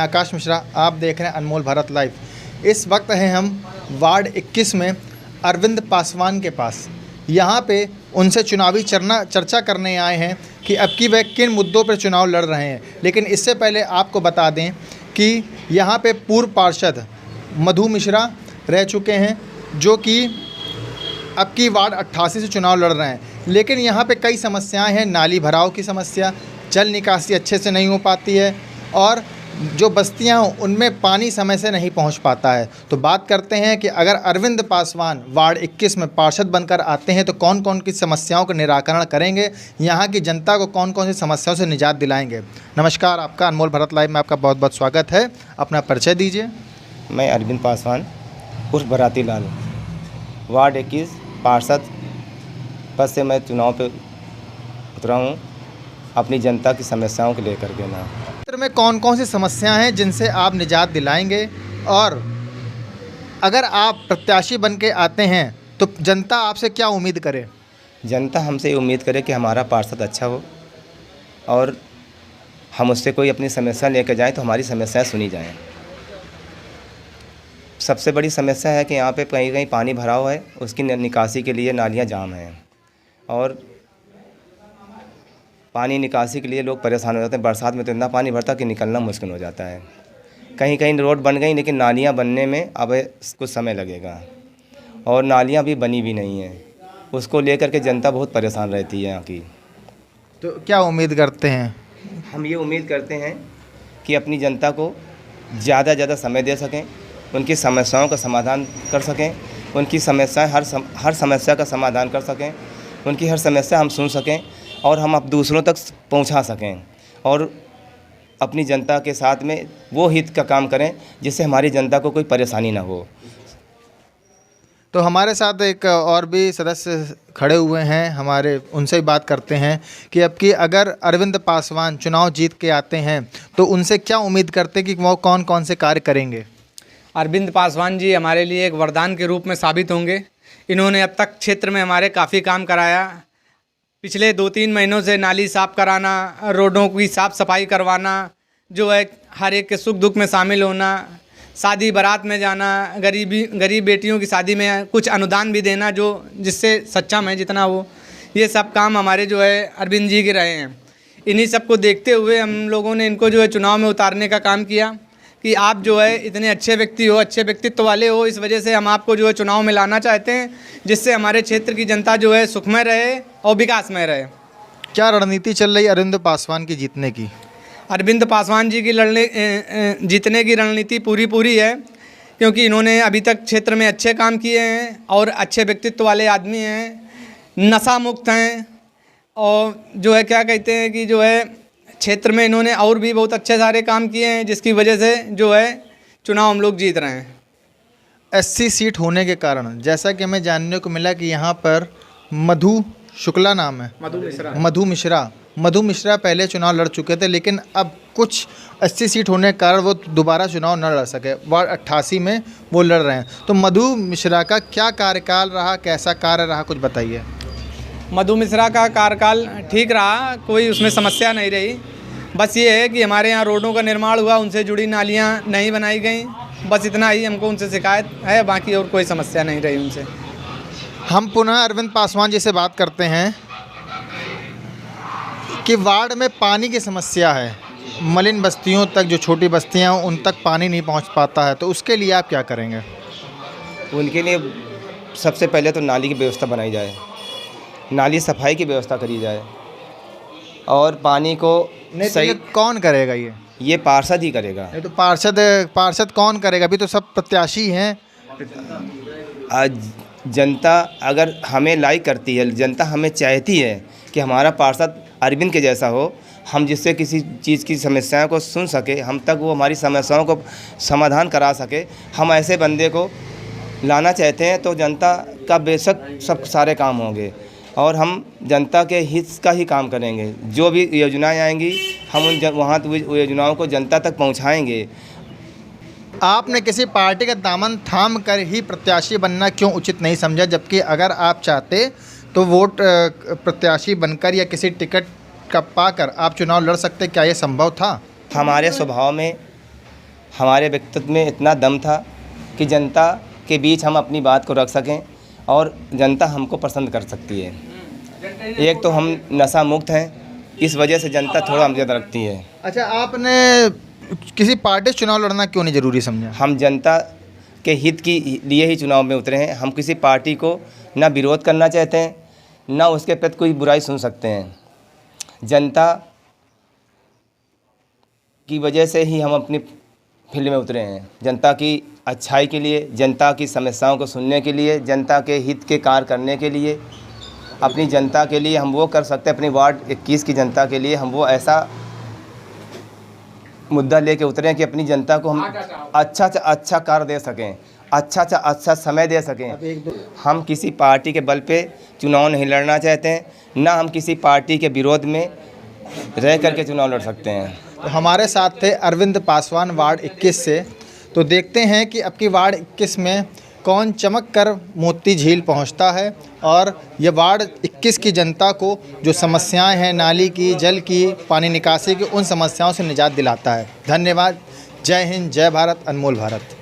आकाश मिश्रा, आप देख रहे हैं अनमोल भारत लाइव। इस वक्त हैं हम वार्ड 21 में अरविंद पासवान के पास। यहाँ पे उनसे चुनावी चर्चा करने आए हैं कि अब की वह किन मुद्दों पर चुनाव लड़ रहे हैं। लेकिन इससे पहले आपको बता दें कि यहाँ पे पूर्व पार्षद मधु मिश्रा रह चुके हैं, जो कि अब की वार्ड 88 से चुनाव लड़ रहे हैं। लेकिन यहाँ पे कई समस्याएं हैं। नाली भराव की समस्या, जल निकासी अच्छे से नहीं हो पाती है और जो बस्तियाँ हैं उनमें पानी समय से नहीं पहुँच पाता है। तो बात करते हैं कि अगर अरविंद पासवान वार्ड 21 में पार्षद बनकर आते हैं तो कौन कौन की समस्याओं का निराकरण करेंगे, यहाँ की जनता को कौन कौन सी समस्याओं से निजात दिलाएंगे। नमस्कार, आपका अनमोल भारत लाइव में आपका बहुत बहुत स्वागत है। अपना परिचय दीजिए। मैं अरविंद पासवान उर्फ बराती लाल, वार्ड 21 पार्षद पद से मैं चुनाव पे उतरा हूँ अपनी जनता की समस्याओं को लेकर के। ना क्षेत्र में कौन कौन सी समस्याएं हैं जिनसे आप निजात दिलाएंगे, और अगर आप प्रत्याशी बन के आते हैं तो जनता आपसे क्या उम्मीद करे? जनता हमसे ये उम्मीद करे कि हमारा पार्षद अच्छा हो और हम उससे कोई अपनी समस्या लेकर जाएं तो हमारी समस्याएं सुनी जाएं। सबसे बड़ी समस्या है कि यहाँ पे कहीं कहीं पानी भरा हुआ है, उसकी निकासी के लिए नालियाँ जाम हैं और पानी निकासी के लिए लोग परेशान हो जाते हैं। बरसात में तो इतना पानी भरता कि निकलना मुश्किल हो जाता है। कहीं कहीं रोड बन गई लेकिन नालियाँ बनने में अब कुछ समय लगेगा और नालियाँ भी बनी भी नहीं हैं। उसको लेकर के जनता बहुत परेशान रहती है यहाँ की। तो क्या उम्मीद करते हैं? हम ये उम्मीद करते हैं कि अपनी जनता को ज़्यादा से ज़्यादा समय दे सकें, उनकी समस्याओं का समाधान कर सकें, उनकी समस्याएं हर समस्या का समाधान कर सकें, उनकी हर समस्या हम सुन सकें और हम अब दूसरों तक पहुंचा सकें और अपनी जनता के साथ में वो हित का काम करें जिससे हमारी जनता को कोई परेशानी ना हो। तो हमारे साथ एक और भी सदस्य खड़े हुए हैं, हमारे उनसे ही बात करते हैं कि अब की अगर अरविंद पासवान चुनाव जीत के आते हैं तो उनसे क्या उम्मीद करते हैं कि वो कौन कौन से कार्य करेंगे? अरविंद पासवान जी हमारे लिए एक वरदान के रूप में साबित होंगे। इन्होंने अब तक क्षेत्र में हमारे काफ़ी काम कराया। पिछले 2-3 महीनों से नाली साफ़ कराना, रोडों की साफ़ सफाई करवाना, जो है हर एक के सुख दुख में शामिल होना, शादी बारात में जाना, गरीब बेटियों की शादी में कुछ अनुदान भी देना, जो जिससे सक्षम है जितना वो, ये सब काम हमारे जो है अरविंद जी के रहे हैं। इन्हीं सब को देखते हुए हम लोगों ने इनको जो है चुनाव में उतारने का काम किया कि आप जो है इतने अच्छे व्यक्ति हो, अच्छे व्यक्तित्व वाले हो, इस वजह से हम आपको जो है चुनाव में लाना चाहते हैं जिससे हमारे क्षेत्र की जनता जो है सुखमय रहे और विकासमय रहे। क्या रणनीति चल रही है अरविंद पासवान की जीतने की? अरविंद पासवान जी की जीतने की रणनीति पूरी है, क्योंकि इन्होंने अभी तक क्षेत्र में अच्छे काम किए हैं और अच्छे व्यक्तित्व वाले आदमी हैं, नशा मुक्त हैं और जो है क्या कहते हैं कि जो है क्षेत्र में इन्होंने और भी बहुत अच्छे सारे काम किए हैं, जिसकी वजह से जो है चुनाव हम लोग जीत रहे हैं। 80 सीट होने के कारण, जैसा कि हमें जानने को मिला कि यहाँ पर मधु शुक्ला नाम है, मधु मिश्रा पहले चुनाव लड़ चुके थे, लेकिन अब कुछ 80 सीट होने के कारण वो दोबारा चुनाव न लड़ सके। वार्ड 88 में वो लड़ रहे हैं। तो मधु मिश्रा का क्या कार्यकाल रहा, कैसा कार्य रहा, कुछ बताइए। मधु मिश्रा का कार्यकाल ठीक रहा, कोई उसमें समस्या नहीं रही। बस ये है कि हमारे यहाँ रोडों का निर्माण हुआ, उनसे जुड़ी नालियाँ नहीं बनाई गई, बस इतना ही हमको उनसे शिकायत है, बाकी और कोई समस्या नहीं रही उनसे। हम पुनः अरविंद पासवान जी से बात करते हैं कि वार्ड में पानी की समस्या है, मलिन बस्तियों तक, जो छोटी बस्तियाँ उन तक पानी नहीं पहुँच पाता है, तो उसके लिए आप क्या करेंगे? उनके लिए सबसे पहले तो नाली की व्यवस्था बनाई जाए, नाली सफाई की व्यवस्था करी जाए और पानी को सही। ये कौन करेगा? ये पार्षद ही करेगा। ये तो पार्षद कौन करेगा? अभी तो सब प्रत्याशी हैं। आज जनता अगर हमें लाइक करती है, जनता हमें चाहती है कि हमारा पार्षद अरविंद के जैसा हो, हम जिससे किसी चीज़ की समस्याओं को सुन सके, हम तक वो हमारी समस्याओं को समाधान करा सके, हम ऐसे बंदे को लाना चाहते हैं। तो जनता का बेशक सब सारे काम होंगे और हम जनता के हित का ही काम करेंगे। जो भी योजनाएं आएंगी हम वहाँ योजनाओं को जनता तक पहुँचाएँगे। आपने किसी पार्टी का दामन थाम कर ही प्रत्याशी बनना क्यों उचित नहीं समझा, जबकि अगर आप चाहते तो वोट प्रत्याशी बनकर या किसी टिकट का पाकर आप चुनाव लड़ सकते? क्या ये संभव था? हमारे स्वभाव में हमारे व्यक्तित्व में इतना दम था कि जनता के बीच हम अपनी बात को रख सकें और जनता हमको पसंद कर सकती है। एक तो हम नशा मुक्त हैं, इस वजह से जनता थोड़ा हम ज़्यादा रखती है। अच्छा, आपने किसी पार्टी से चुनाव लड़ना क्यों नहीं ज़रूरी समझा? हम जनता के हित के लिए ही चुनाव में उतरे हैं। हम किसी पार्टी को ना विरोध करना चाहते हैं, ना उसके प्रति कोई बुराई सुन सकते हैं। जनता की वजह से ही हम अपनी फील्ड में उतरे हैं, जनता की अच्छाई के लिए, जनता की समस्याओं को सुनने के लिए, जनता के हित के कार्य करने के लिए, अपनी जनता के लिए हम वो कर सकते हैं। अपनी वार्ड 21 की जनता के लिए हम वो ऐसा मुद्दा लेके उतरे हैं कि अपनी जनता को हम अच्छा से अच्छा कार्य दे सकें, अच्छा से अच्छा समय दे सकें। हम किसी पार्टी के बल पे चुनाव नहीं लड़ना चाहते हैं, ना हम किसी पार्टी के विरोध में रह करके चुनाव लड़ सकते हैं। तो हमारे साथ थे अरविंद पासवान वार्ड 21 से। तो देखते हैं कि अब की वार्ड 21 में कौन चमक कर मोती झील पहुंचता है और ये वार्ड 21 की जनता को जो समस्याएं हैं नाली की, जल की, पानी निकासी की, उन समस्याओं से निजात दिलाता है। धन्यवाद। जय हिंद, जय भारत, अनमोल भारत।